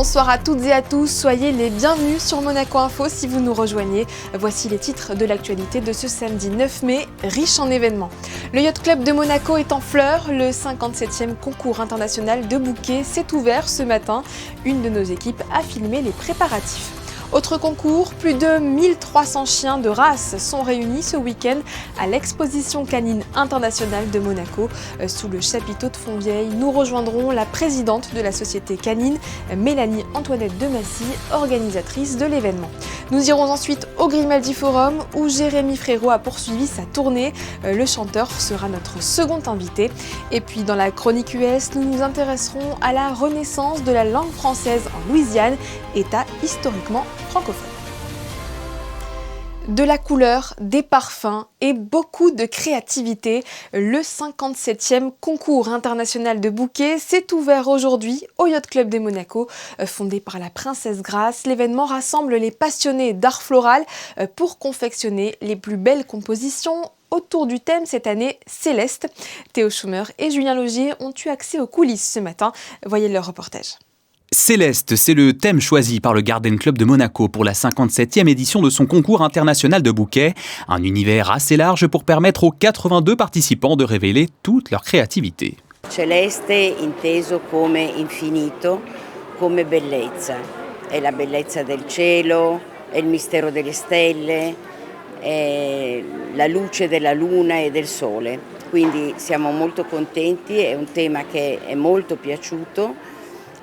Bonsoir à toutes et à tous, soyez les bienvenus sur Monaco Info si vous nous rejoignez. Voici les titres de l'actualité de ce samedi 9 mai, riche en événements. Le Yacht Club de Monaco est en fleurs, le 57e concours international de bouquets s'est ouvert ce matin. Une de nos équipes a filmé les préparatifs. Autre concours, plus de 1300 chiens de race sont réunis ce week-end à l'exposition canine internationale de Monaco. Sous le chapiteau de Fontvieille, nous rejoindrons la présidente de la société canine, Mélanie Antoinette de Massy, organisatrice de l'événement. Nous irons ensuite au Grimaldi Forum où Jérémy Frérot a poursuivi sa tournée. Le chanteur sera notre second invité. Et puis dans la chronique US, nous nous intéresserons à la renaissance de la langue française en Louisiane, État historiquement francophone. De la couleur, des parfums et beaucoup de créativité, le 57e concours international de bouquets s'est ouvert aujourd'hui au Yacht Club de Monaco. Fondé par la princesse Grace, l'événement rassemble les passionnés d'art floral pour confectionner les plus belles compositions autour du thème cette année céleste. Théo Schumer et Julien Laugier ont eu accès aux coulisses ce matin. Voyez leur reportage. Céleste, c'est le thème choisi par le Garden Club de Monaco pour la 57e édition de son concours international de bouquets. Un univers assez large pour permettre aux 82 participants de révéler toute leur créativité. Celeste inteso come infinito, come bellezza. È la bellezza del cielo, è il mistero delle stelle, è la luce della luna e del sole. Quindi siamo molto contenti, è un tema che è molto piaciuto.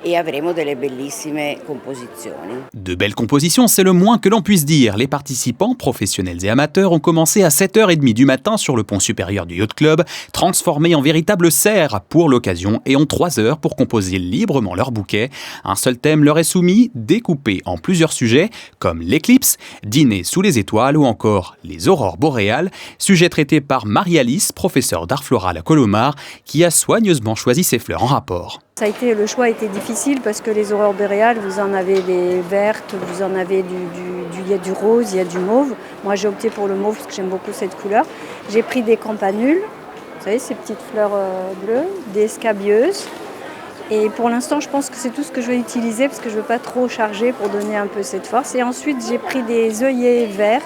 Et avremo delle bellissime composizioni. De belles compositions, c'est le moins que l'on puisse dire. Les participants, professionnels et amateurs, ont commencé à 7h30 du matin sur le pont supérieur du Yacht Club, transformés en véritable serre pour l'occasion et ont 3 heures pour composer librement leur bouquet. Un seul thème leur est soumis, découpé en plusieurs sujets, comme l'éclipse, dîner sous les étoiles ou encore les aurores boréales, sujet traité par Marie-Alice, professeure d'art floral à Colomar, qui a soigneusement choisi ses fleurs en rapport. Le choix a été difficile parce que les aurores boréales, vous en avez des vertes, vous en avez il y a du rose, il y a du mauve. Moi j'ai opté pour le mauve parce que j'aime beaucoup cette couleur. J'ai pris des campanules, vous savez ces petites fleurs bleues, des scabieuses. Et pour l'instant je pense que c'est tout ce que je vais utiliser parce que je ne veux pas trop charger pour donner un peu cette force. Et ensuite j'ai pris des œillets verts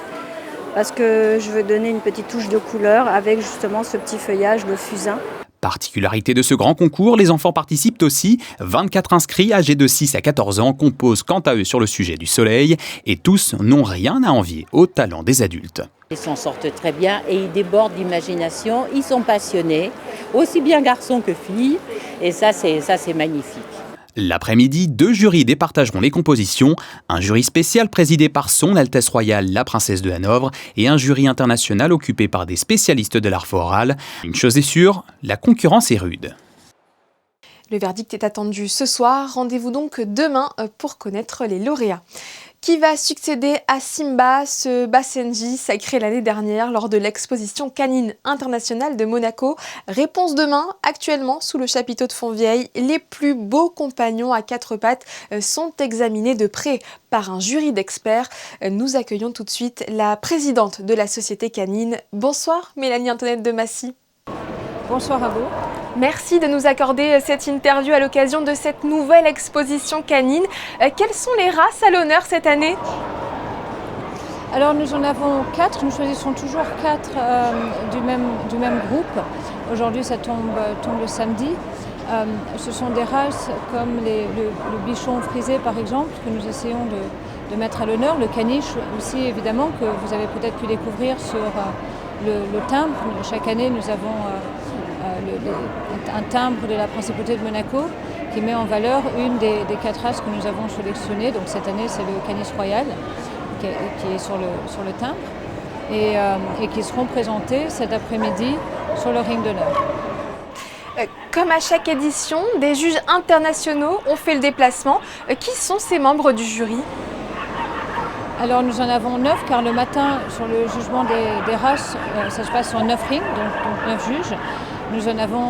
parce que je veux donner une petite touche de couleur avec justement ce petit feuillage, le fusain. Particularité de ce grand concours, les enfants participent aussi. 24 inscrits âgés de 6 à 14 ans composent quant à eux sur le sujet du soleil et tous n'ont rien à envier au talent des adultes. Ils s'en sortent très bien et ils débordent d'imagination, ils sont passionnés, aussi bien garçons que filles, et ça c'est magnifique. L'après-midi, 2 jurys départageront les compositions, un jury spécial présidé par Son Altesse Royale, la Princesse de Hanovre, et un jury international occupé par des spécialistes de l'art floral. Une chose est sûre, la concurrence est rude. Le verdict est attendu ce soir, rendez-vous donc demain pour connaître les lauréats. Qui va succéder à Simba, ce Basenji sacré l'année dernière lors de l'exposition canine internationale de Monaco? Réponse demain. Actuellement, sous le chapiteau de Fontvieille, les plus beaux compagnons à 4 pattes sont examinés de près par un jury d'experts. Nous accueillons tout de suite la présidente de la société canine. Bonsoir Mélanie Antoinette de Massy. Bonsoir à vous. Merci de nous accorder cette interview à l'occasion de cette nouvelle exposition canine. Quelles sont les races à l'honneur cette année? Alors nous en avons 4, nous choisissons toujours 4 du même groupe. Aujourd'hui ça tombe le samedi. Ce sont des races comme le bichon frisé par exemple, que nous essayons de mettre à l'honneur. Le caniche aussi évidemment, que vous avez peut-être pu découvrir sur le timbre. Chaque année nous avons un timbre de la Principauté de Monaco qui met en valeur une des 4 races que nous avons sélectionnées. Donc cette année c'est le Canis Royal qui est sur le timbre et qui seront présentés cet après-midi sur le ring d'honneur. Comme à chaque édition, des juges internationaux ont fait le déplacement. Qui sont ces membres du jury? Alors nous en avons 9 car le matin sur le jugement des races, ça se passe sur 9 rings, donc 9 juges. Nous en avons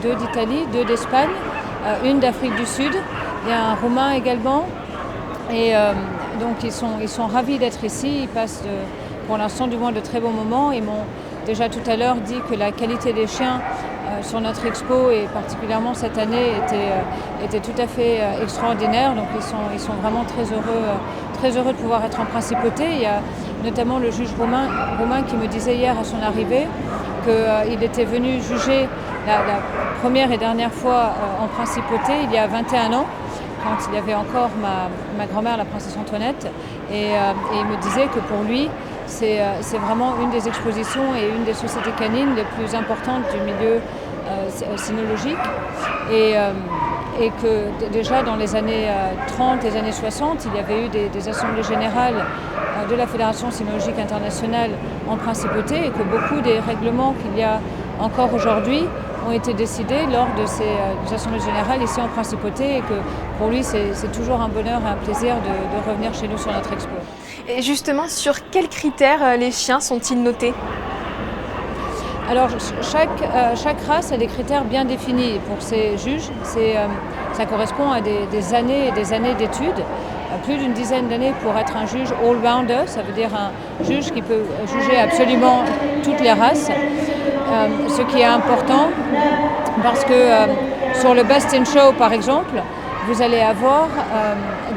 2 d'Italie, 2 d'Espagne, une d'Afrique du Sud, il y a un Roumain également. Et donc ils sont ravis d'être ici, ils passent pour l'instant du moins de très bons moments. Ils m'ont déjà tout à l'heure dit que la qualité des chiens sur notre expo et particulièrement cette année était tout à fait extraordinaire. Donc ils sont vraiment très heureux de pouvoir être en principauté. Il y a notamment le juge Romain qui me disait hier à son arrivée qu'il était venu juger la première et dernière fois en principauté il y a 21 ans, quand il y avait encore ma grand-mère, la princesse Antoinette. Et il me disait que pour lui, c'est vraiment une des expositions et une des sociétés canines les plus importantes du milieu cynologique. Et que déjà dans les années 30 et les années 60, il y avait eu des assemblées générales de la Fédération cynologique internationale en principauté et que beaucoup des règlements qu'il y a encore aujourd'hui ont été décidés lors de ces assemblées générales ici en principauté et que pour lui c'est toujours un bonheur et un plaisir de revenir chez nous sur notre expo. Et justement, sur quels critères les chiens sont-ils notés ? Alors chaque race a des critères bien définis. Pour ces juges, ça correspond à des années et des années d'études. Plus d'une dizaine d'années pour être un juge all-rounder, ça veut dire un juge qui peut juger absolument toutes les races. Ce qui est important parce que sur le Best in Show par exemple, vous allez avoir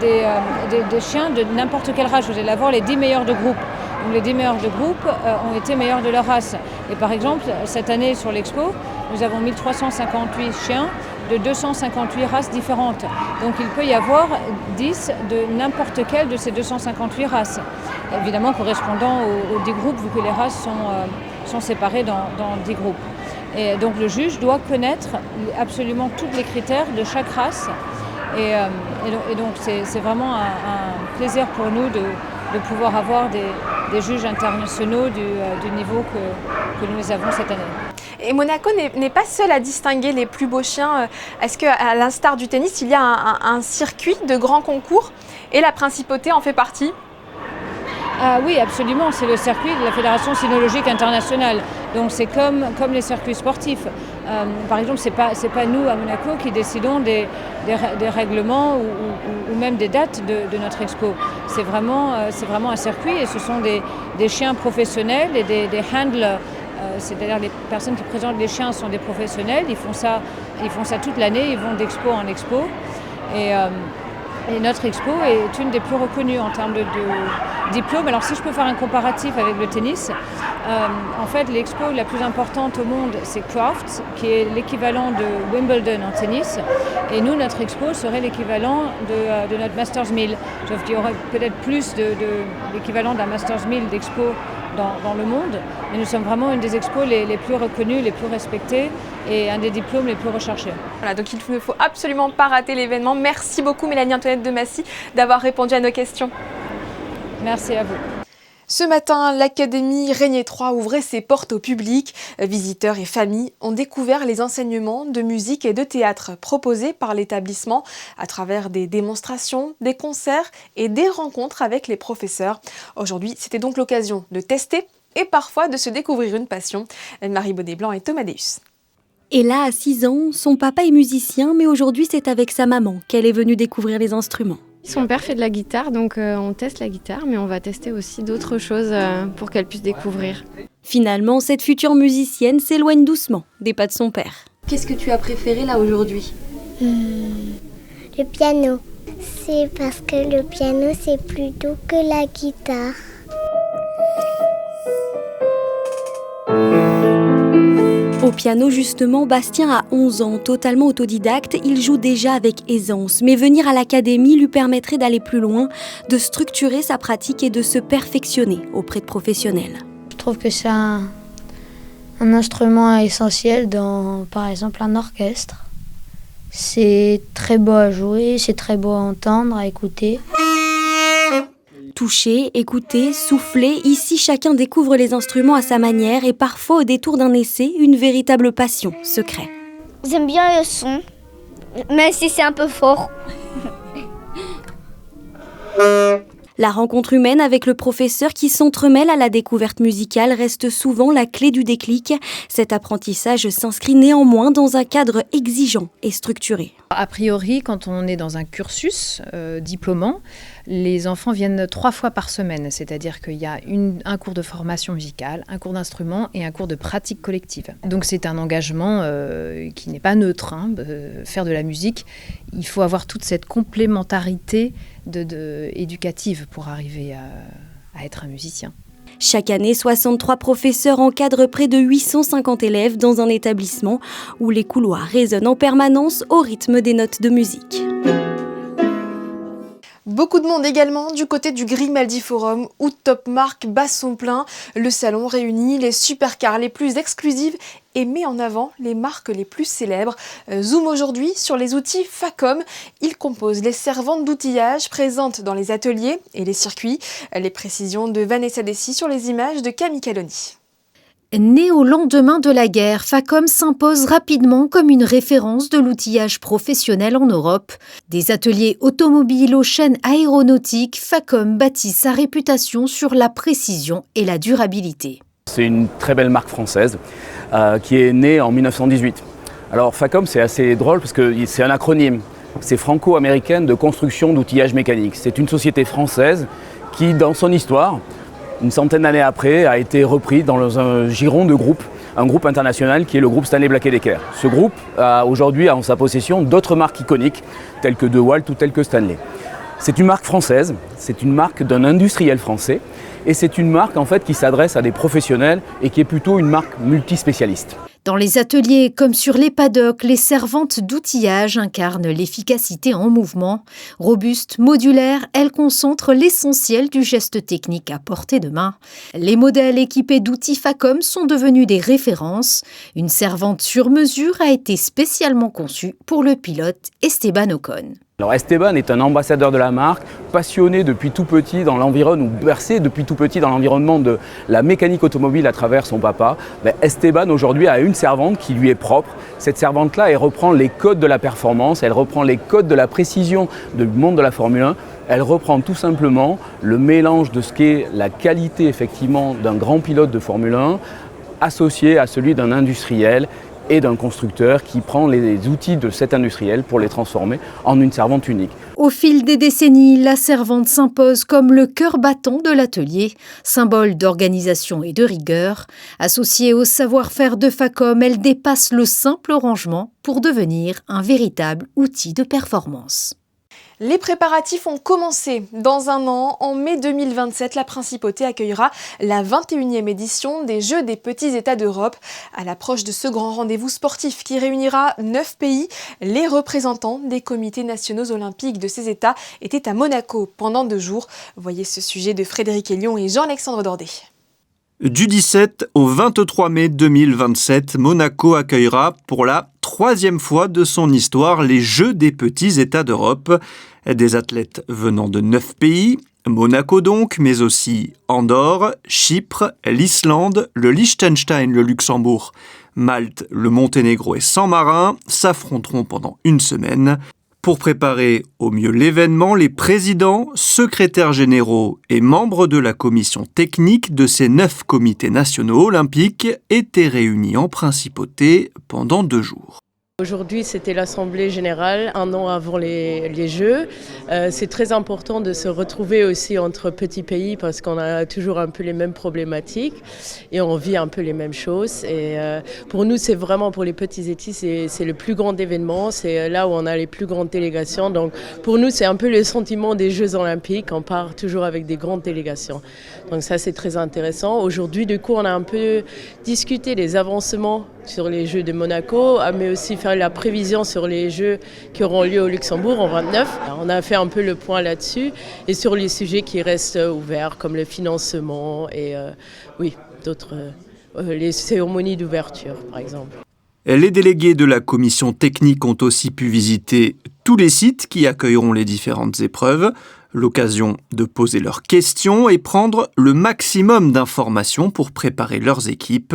des chiens de n'importe quelle race, vous allez avoir les 10 meilleurs de groupe. Donc les 10 meilleurs de groupe ont été meilleurs de leur race. Et par exemple, cette année sur l'expo, nous avons 1358 chiens de 258 races différentes. Donc il peut y avoir 10 de n'importe quelle de ces 258 races. Évidemment correspondant aux 10 groupes, vu que les races sont séparées dans 10 groupes. Et donc le juge doit connaître absolument tous les critères de chaque race. Et donc c'est vraiment un plaisir pour nous de pouvoir avoir des juges internationaux du niveau que nous avons cette année. Et Monaco n'est pas seul à distinguer les plus beaux chiens. Est-ce qu'à l'instar du tennis, il y a un circuit de grands concours et la principauté en fait partie ? Oui, absolument. C'est le circuit de la Fédération cynologique internationale. Donc c'est comme les circuits sportifs. Par exemple, c'est pas nous à Monaco qui décidons des règlements ou même des dates de notre expo. C'est vraiment un circuit et ce sont des chiens professionnels et des handlers. C'est-à-dire les personnes qui présentent les chiens sont des professionnels. Ils font ça toute l'année. Ils vont d'expo en expo. Et notre expo est une des plus reconnues en termes de diplômes. Alors si je peux faire un comparatif avec le tennis, en fait l'expo la plus importante au monde c'est Crafts, qui est l'équivalent de Wimbledon en tennis. Et nous, notre expo serait l'équivalent de notre Masters 1000. Sauf qu'il y aurait peut-être plus de l'équivalent d'un Masters 1000 d'expo dans le monde. Mais nous sommes vraiment une des expos les plus reconnues, les plus respectées et un des diplômes les plus recherchés. Voilà, donc il ne faut absolument pas rater l'événement. Merci beaucoup Mélanie Antoinette de Massy d'avoir répondu à nos questions. Merci à vous. Ce matin, l'Académie Régnier III ouvrait ses portes au public. Visiteurs et familles ont découvert les enseignements de musique et de théâtre proposés par l'établissement à travers des démonstrations, des concerts et des rencontres avec les professeurs. Aujourd'hui, c'était donc l'occasion de tester et parfois de se découvrir une passion. Marie Bonnet-Blanc et Thomas Deus. Et là, à 6 ans, son papa est musicien, mais aujourd'hui, c'est avec sa maman qu'elle est venue découvrir les instruments. Son père fait de la guitare, donc on teste la guitare, mais on va tester aussi d'autres choses pour qu'elle puisse découvrir. Finalement, cette future musicienne s'éloigne doucement des pas de son père. Qu'est-ce que tu as préféré là aujourd'hui ? Le piano. C'est parce que le piano, c'est plus doux que la guitare. Au piano, justement, Bastien a 11 ans, totalement autodidacte, il joue déjà avec aisance. Mais venir à l'académie lui permettrait d'aller plus loin, de structurer sa pratique et de se perfectionner auprès de professionnels. Je trouve que c'est un instrument essentiel dans, par exemple, un orchestre. C'est très beau à jouer, c'est très beau à entendre, à écouter. Toucher, écouter, souffler, ici chacun découvre les instruments à sa manière et parfois au détour d'un essai, une véritable passion, secret. J'aime bien le son, même si c'est un peu fort. La rencontre humaine avec le professeur qui s'entremêle à la découverte musicale reste souvent la clé du déclic. Cet apprentissage s'inscrit néanmoins dans un cadre exigeant et structuré. A priori, quand on est dans un cursus diplômant, Les enfants viennent 3 fois par semaine, c'est-à-dire qu'il y a un cours de formation musicale, un cours d'instrument et un cours de pratique collective. Donc c'est un engagement qui n'est pas neutre. Faire de la musique, il faut avoir toute cette complémentarité éducative pour arriver à être un musicien. Chaque année, 63 professeurs encadrent près de 850 élèves dans un établissement où les couloirs résonnent en permanence au rythme des notes de musique. Beaucoup de monde également du côté du Grimaldi Forum où Top Marque bat son plein. Le salon réunit les supercars les plus exclusives et met en avant les marques les plus célèbres. Zoom aujourd'hui sur les outils Facom. Ils composent les servantes d'outillage présentes dans les ateliers et les circuits. Les précisions de Vanessa Dessy sur les images de Camille Caloni. Né au lendemain de la guerre, Facom s'impose rapidement comme une référence de l'outillage professionnel en Europe. Des ateliers automobiles aux chaînes aéronautiques, Facom bâtit sa réputation sur la précision et la durabilité. C'est une très belle marque française qui est née en 1918. Alors Facom, c'est assez drôle parce que c'est un acronyme. C'est franco-américaine de construction d'outillage mécanique. C'est une société française qui, dans son histoire, une centaine d'années après, a été repris dans un giron de groupe, un groupe international qui est le groupe Stanley Black & Decker. Ce groupe a aujourd'hui en sa possession d'autres marques iconiques, telles que DeWalt ou telles que Stanley. C'est une marque française, c'est une marque d'un industriel français, et c'est une marque en fait qui s'adresse à des professionnels et qui est plutôt une marque multispécialiste. Dans les ateliers comme sur les paddocks, les servantes d'outillage incarnent l'efficacité en mouvement. Robustes, modulaires, elles concentrent l'essentiel du geste technique à portée de main. Les modèles équipés d'outils Facom sont devenus des références. Une servante sur mesure a été spécialement conçue pour le pilote Esteban Ocon. Alors Esteban est un ambassadeur de la marque, passionné depuis tout petit dans l'environnement, ou bercé depuis tout petit dans l'environnement de la mécanique automobile à travers son papa. Esteban aujourd'hui a une servante qui lui est propre. Cette servante-là, elle reprend les codes de la performance, elle reprend les codes de la précision du monde de la Formule 1. Elle reprend tout simplement le mélange de ce qu'est la qualité effectivement d'un grand pilote de Formule 1 associé à celui d'un industriel et d'un constructeur qui prend les outils de cet industriel pour les transformer en une servante unique. Au fil des décennies, la servante s'impose comme le cœur battant de l'atelier, symbole d'organisation et de rigueur. Associée au savoir-faire de Facom, elle dépasse le simple rangement pour devenir un véritable outil de performance. Les préparatifs ont commencé. Dans un an, en mai 2027, la Principauté accueillera la 21e édition des Jeux des Petits États d'Europe. À l'approche de ce grand rendez-vous sportif qui réunira 9 pays, les représentants des comités nationaux olympiques de ces États étaient à Monaco pendant 2 jours. Voyez ce sujet de Frédéric Elion et Jean-Alexandre Dordet. Du 17 au 23 mai 2027, Monaco accueillera pour la 3e fois de son histoire les Jeux des Petits États d'Europe. Des athlètes venant de 9 pays, Monaco donc, mais aussi Andorre, Chypre, l'Islande, le Liechtenstein, le Luxembourg, Malte, le Monténégro et San Marin s'affronteront pendant une semaine. Pour préparer au mieux l'événement, les présidents, secrétaires généraux et membres de la commission technique de ces 9 comités nationaux olympiques étaient réunis en principauté pendant 2 jours. Aujourd'hui, c'était l'Assemblée générale, un an avant les Jeux. C'est très important de se retrouver aussi entre petits pays parce qu'on a toujours un peu les mêmes problématiques et on vit un peu les mêmes choses. Et pour nous, c'est vraiment pour les petits États, c'est le plus grand événement. C'est là où on a les plus grandes délégations. Donc pour nous, c'est un peu le sentiment des Jeux olympiques. On part toujours avec des grandes délégations. Donc ça, c'est très intéressant. Aujourd'hui, du coup, on a un peu discuté des avancements sur les Jeux de Monaco, mais aussi faire la prévision sur les Jeux qui auront lieu au Luxembourg en 29. On a fait un peu le point là-dessus et sur les sujets qui restent ouverts comme le financement et d'autres, les cérémonies d'ouverture par exemple. Les délégués de la commission technique ont aussi pu visiter tous les sites qui accueilleront les différentes épreuves, l'occasion de poser leurs questions et prendre le maximum d'informations pour préparer leurs équipes.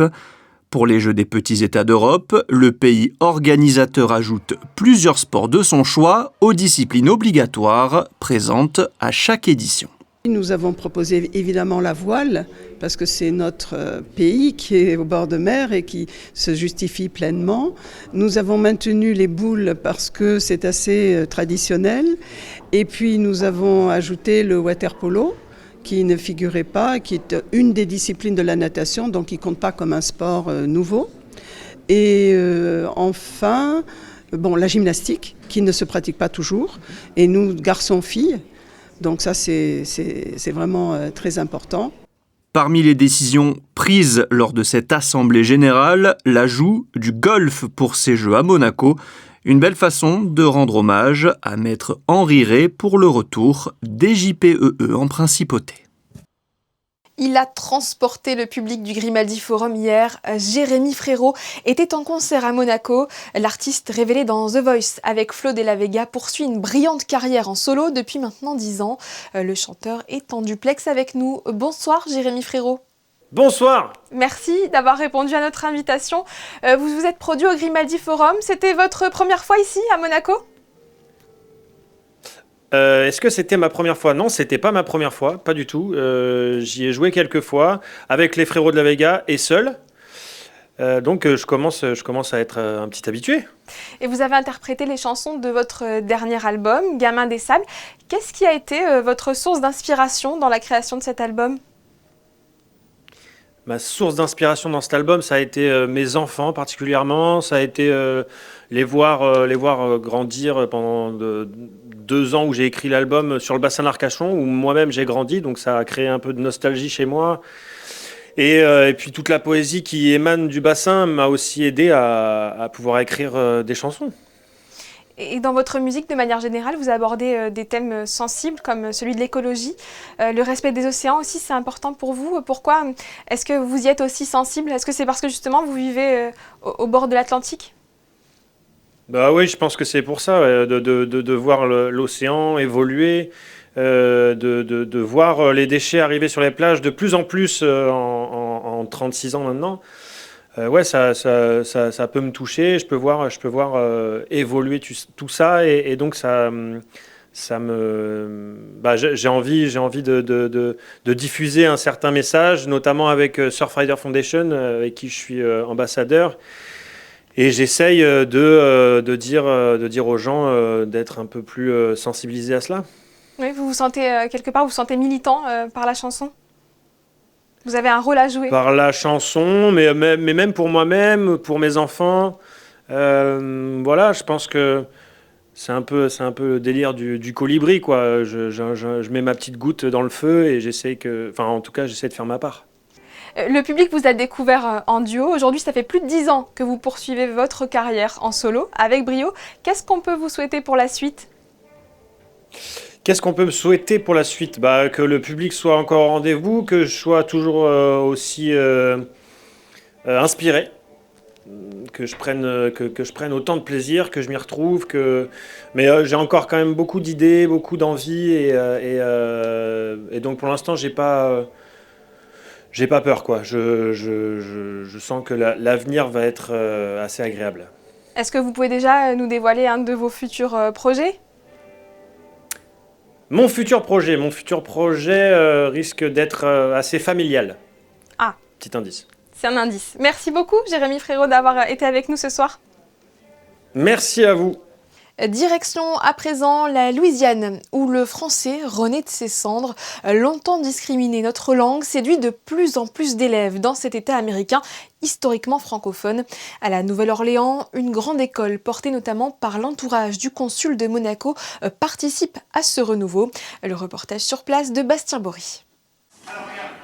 Pour les Jeux des Petits États d'Europe, le pays organisateur ajoute plusieurs sports de son choix aux disciplines obligatoires présentes à chaque édition. Nous avons proposé évidemment la voile, parce que c'est notre pays qui est au bord de mer et qui se justifie pleinement. Nous avons maintenu les boules parce que c'est assez traditionnel. Et puis nous avons ajouté le water polo, qui ne figurait pas, qui est une des disciplines de la natation, donc qui ne compte pas comme un sport nouveau. Et enfin, la gymnastique, qui ne se pratique pas toujours. Et nous, garçons-filles, donc ça, c'est vraiment très important. Parmi les décisions prises lors de cette assemblée générale, l'ajout du golf pour ces Jeux à Monaco, une belle façon de rendre hommage à maître Henri Rey pour le retour des JPEE en principauté. Il a transporté le public du Grimaldi Forum hier. Jérémy Frérot était en concert à Monaco. L'artiste révélé dans The Voice avec Flo Della Vega poursuit une brillante carrière en solo depuis maintenant 10 ans. Le chanteur est en duplex avec nous. Bonsoir Jérémy Frérot. Bonsoir. Merci d'avoir répondu à notre invitation. Vous vous êtes produit au Grimaldi Forum. C'était votre première fois ici à Monaco ? Est-ce que c'était ma première fois ? Non, c'était pas ma première fois, pas du tout. J'y ai joué quelques fois avec les Frérots de la Vega et seul. Donc je commence à être un petit habitué. Et vous avez interprété les chansons de votre dernier album, Gamin des Sables. Qu'est-ce qui a été votre source d'inspiration dans la création de cet album ? Ma source d'inspiration dans cet album, ça a été mes enfants particulièrement. Ça a été les voir grandir pendant 2 ans où j'ai écrit l'album sur le bassin d'Arcachon, où moi-même j'ai grandi. Donc ça a créé un peu de nostalgie chez moi. Et puis toute la poésie qui émane du bassin m'a aussi aidé à pouvoir écrire des chansons. Et dans votre musique, de manière générale, vous abordez des thèmes sensibles comme celui de l'écologie. Le respect des océans aussi, c'est important pour vous. Pourquoi est-ce que vous y êtes aussi sensible ? Est-ce que c'est parce que justement vous vivez au bord de l'Atlantique ? Bah oui, je pense que c'est pour ça, de voir l'océan évoluer, de voir les déchets arriver sur les plages de plus en plus en 36 ans maintenant. Ouais, ça peut me toucher. Je peux voir évoluer tout ça, et donc ça me. J'ai envie de diffuser un certain message, notamment avec Surfrider Foundation, avec qui je suis ambassadeur, et j'essaye de dire aux gens d'être un peu plus sensibilisés à cela. Oui, vous vous sentez quelque part, vous vous sentez militant par la chanson ? Vous avez un rôle à jouer. Par la chanson, mais même pour moi-même, pour mes enfants. Voilà, je pense que c'est un peu le délire du colibri, quoi. Je mets ma petite goutte dans le feu et j'essaie de faire ma part. Le public vous a découvert en duo. Aujourd'hui, ça fait plus de 10 ans que vous poursuivez votre carrière en solo avec brio. Qu'est-ce qu'on peut vous souhaiter pour la suite ? Qu'est-ce qu'on peut me souhaiter pour la suite ? Que le public soit encore au rendez-vous, que je sois toujours aussi inspiré, que je prenne autant de plaisir, que je m'y retrouve. Mais j'ai encore quand même beaucoup d'idées, beaucoup d'envies, et donc pour l'instant, j'ai pas peur, quoi. Je sens que l'avenir va être assez agréable. Est-ce que vous pouvez déjà nous dévoiler un de vos futurs projets ? Mon futur projet risque d'être assez familial. Ah. Petit indice. C'est un indice. Merci beaucoup, Jérémy Frérot, d'avoir été avec nous ce soir. Merci à vous. Direction à présent la Louisiane, où le français renaît de ses cendres. Longtemps discriminé, notre langue séduit de plus en plus d'élèves dans cet État américain historiquement francophone. À la Nouvelle-Orléans, une grande école portée notamment par l'entourage du consul de Monaco participe à ce renouveau. Le reportage sur place de Bastien Bory.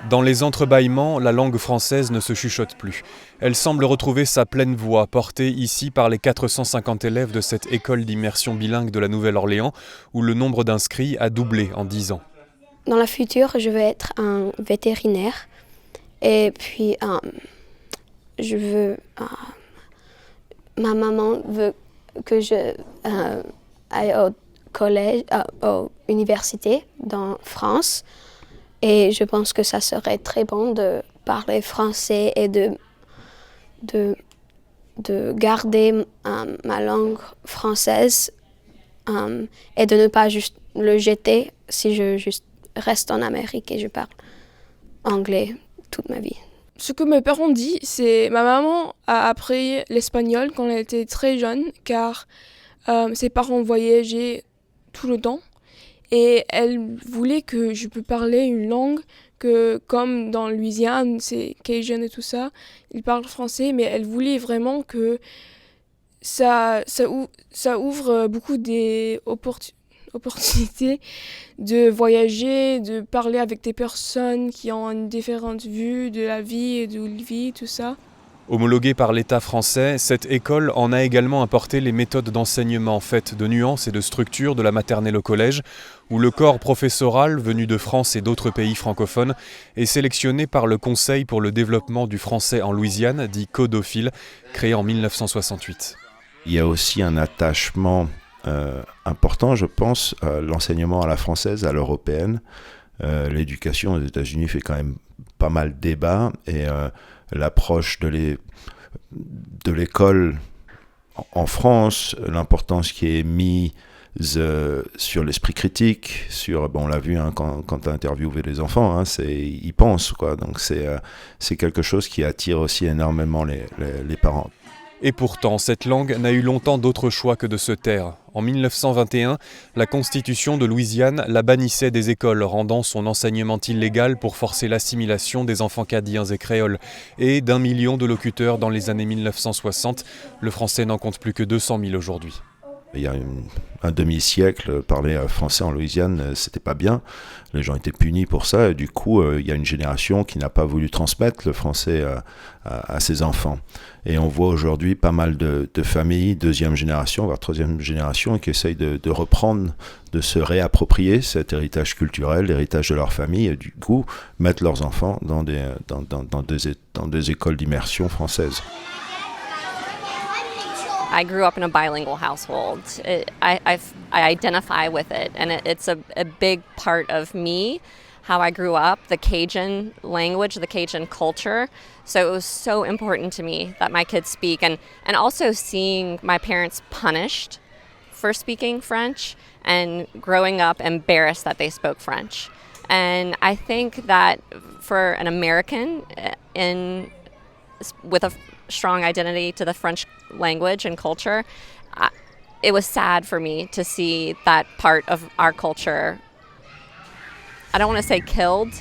Dans les entrebâillements, la langue française ne se chuchote plus. Elle semble retrouver sa pleine voix, portée ici par les 450 élèves de cette école d'immersion bilingue de la Nouvelle-Orléans, où le nombre d'inscrits a doublé en 10 ans. Dans le futur, je veux être un vétérinaire. Et puis, ma maman veut que je aille au collège, à l'université dans France. Et je pense que ça serait très bon de parler français et de garder ma langue française et de ne pas juste le jeter si je juste reste en Amérique et je parle anglais toute ma vie. Ce que mes parents disent, c'est ma maman a appris l'espagnol quand elle était très jeune, car ses parents voyageaient tout le temps. Et elle voulait que je puisse parler une langue que, comme dans Louisiane, c'est Cajun et tout ça, ils parlent français, mais elle voulait vraiment que ça ouvre beaucoup d'opportunités de voyager, de parler avec des personnes qui ont une différente vue de la vie et de la vie, tout ça. Homologuée par l'État français, cette école en a également apporté les méthodes d'enseignement faites de nuances et de structures de la maternelle au collège, où le corps professoral, venu de France et d'autres pays francophones, est sélectionné par le Conseil pour le développement du français en Louisiane, dit CODOFIL, créé en 1968. Il y a aussi un attachement important, je pense, à l'enseignement à la française, à l'européenne. L'éducation aux États-Unis fait quand même pas mal débat et l'approche de l'école en France, l'importance qui est mise sur l'esprit critique, on l'a vu quand tu as interviewé les enfants, ils pensent, quoi. Donc c'est quelque chose qui attire aussi énormément les parents. Et pourtant, cette langue n'a eu longtemps d'autre choix que de se taire. En 1921, la Constitution de Louisiane la bannissait des écoles, rendant son enseignement illégal pour forcer l'assimilation des enfants cadiens et créoles. Et d'1 million de locuteurs dans les années 1960, le français n'en compte plus que 200 000 aujourd'hui. Il y a un demi-siècle, parler français en Louisiane, c'était pas bien. Les gens étaient punis pour ça. Et du coup, il y a une génération qui n'a pas voulu transmettre le français à ses enfants. Et on voit aujourd'hui pas mal de familles, deuxième génération, voire troisième génération, qui essayent de reprendre, de se réapproprier cet héritage culturel, l'héritage de leur famille, et du coup, mettre leurs enfants dans des écoles d'immersion françaises. I grew up in a bilingual household. I identify with it, and it's a big part of me, how I grew up, the Cajun language, the Cajun culture. So it was so important to me that my kids speak, and also seeing my parents punished for speaking French and growing up embarrassed that they spoke French. And I think that for an American with a strong identity to the French language and culture, it was sad for me to see that part of our culture, I don't want to say killed,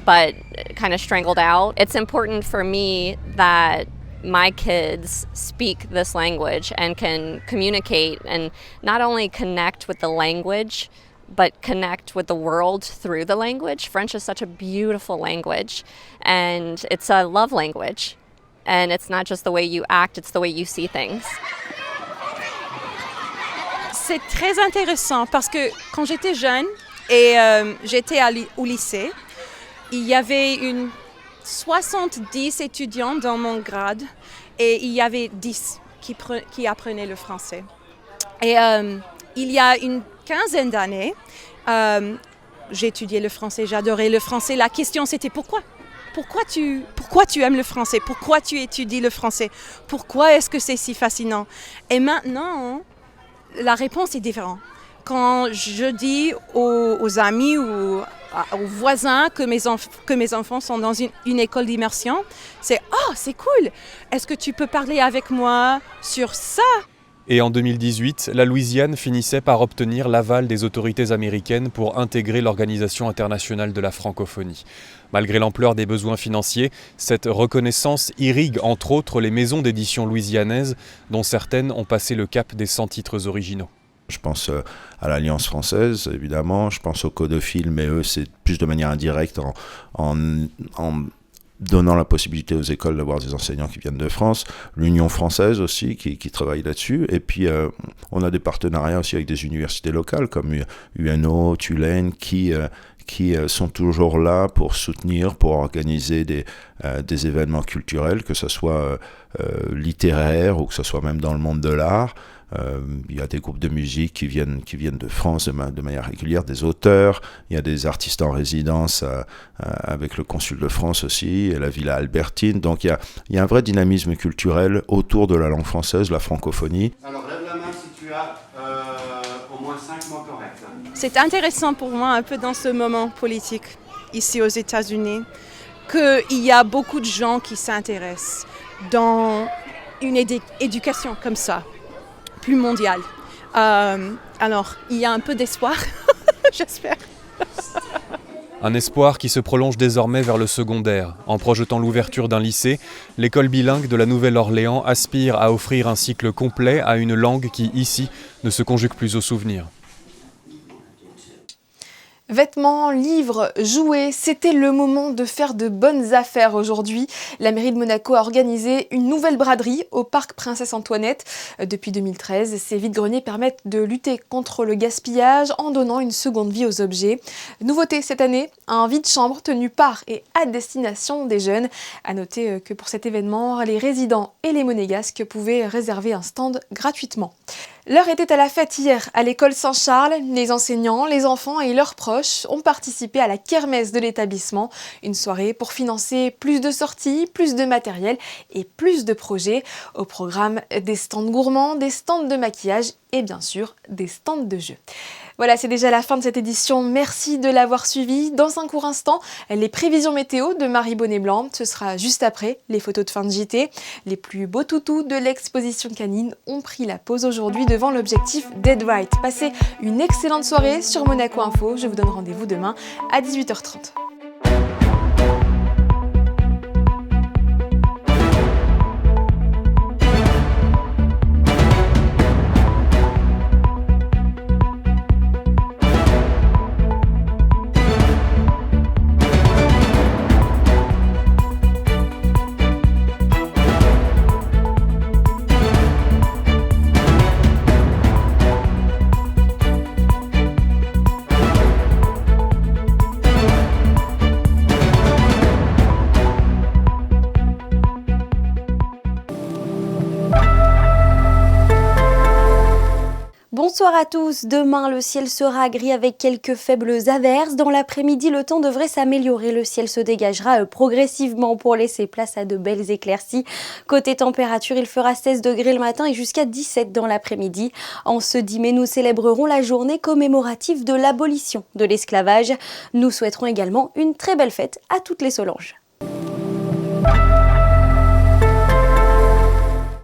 but kind of strangled out. It's important for me that my kids speak this language and can communicate and not only connect with the language, but connect with the world through the language. French is such a beautiful language, and it's a love language. And it's not just the way you act, it's the way you see things. C'est très intéressant parce que quand j'étais jeune et j'étais au lycée, il y avait 70 étudiants dans mon grade et il y avait 10 qui apprenaient le français. Et il y a une quinzaine d'années, j'ai étudié le français, j'adorais le français. La question c'était pourquoi tu aimes le français? Pourquoi tu étudies le français? Pourquoi est-ce que c'est si fascinant? Et maintenant, la réponse est différente. Quand je dis aux amis ou aux voisins que mes enfants sont dans une école d'immersion, c'est « Oh, c'est cool! Est-ce que tu peux parler avec moi sur ça ?» Et en 2018, la Louisiane finissait par obtenir l'aval des autorités américaines pour intégrer l'Organisation internationale de la francophonie. Malgré l'ampleur des besoins financiers, cette reconnaissance irrigue entre autres les maisons d'édition louisianaises, dont certaines ont passé le cap des 100 titres originaux. Je pense à l'Alliance française, évidemment, je pense au CODOFIL, mais eux, c'est plus de manière indirecte en donnant la possibilité aux écoles d'avoir des enseignants qui viennent de France, l'Union française aussi qui travaille là-dessus, et puis on a des partenariats aussi avec des universités locales comme UNO, Tulane, qui sont toujours là pour soutenir, pour organiser des événements culturels, que ce soit littéraires ou que ce soit même dans le monde de l'art. Il y a des groupes de musique qui viennent de France de manière régulière, des auteurs, il y a des artistes en résidence avec le consul de France aussi, et la Villa Albertine. Donc il y a un vrai dynamisme culturel autour de la langue française, la francophonie. Alors lève la main si tu as au moins 5 mots corrects. C'est intéressant pour moi un peu dans ce moment politique ici aux États-Unis qu'il y a beaucoup de gens qui s'intéressent dans une éducation comme ça, plus mondiale. Alors, il y a un peu d'espoir, j'espère. Un espoir qui se prolonge désormais vers le secondaire. En projetant l'ouverture d'un lycée, l'école bilingue de la Nouvelle-Orléans aspire à offrir un cycle complet à une langue qui, ici, ne se conjugue plus au souvenir. Vêtements, livres, jouets, c'était le moment de faire de bonnes affaires aujourd'hui. La mairie de Monaco a organisé une nouvelle braderie au parc Princesse Antoinette. Depuis 2013, ces vides-greniers permettent de lutter contre le gaspillage en donnant une seconde vie aux objets. Nouveauté cette année, un vide-chambre tenu par et à destination des jeunes. À noter que pour cet événement, les résidents et les monégasques pouvaient réserver un stand gratuitement. L'heure était à la fête hier à l'école Saint-Charles. Les enseignants, les enfants et leurs proches ont participé à la kermesse de l'établissement. Une soirée pour financer plus de sorties, plus de matériel et plus de projets. Au programme, des stands gourmands, des stands de maquillage et bien sûr des stands de jeux. Voilà, c'est déjà la fin de cette édition. Merci de l'avoir suivi. Dans un court instant, les prévisions météo de Marie Bonnet-Blanc. Ce sera juste après les photos de fin de JT. Les plus beaux toutous de l'exposition canine ont pris la pause aujourd'hui devant l'objectif Dead Right. Passez une excellente soirée sur Monaco Info. Je vous donne rendez-vous demain à 18h30. Bonsoir à tous. Demain, le ciel sera gris avec quelques faibles averses. Dans l'après-midi, le temps devrait s'améliorer. Le ciel se dégagera progressivement pour laisser place à de belles éclaircies. Côté température, il fera 16 degrés le matin et jusqu'à 17 dans l'après-midi. En ce 10 mai, nous célébrerons la journée commémorative de l'abolition de l'esclavage. Nous souhaiterons également une très belle fête à toutes les Solanges.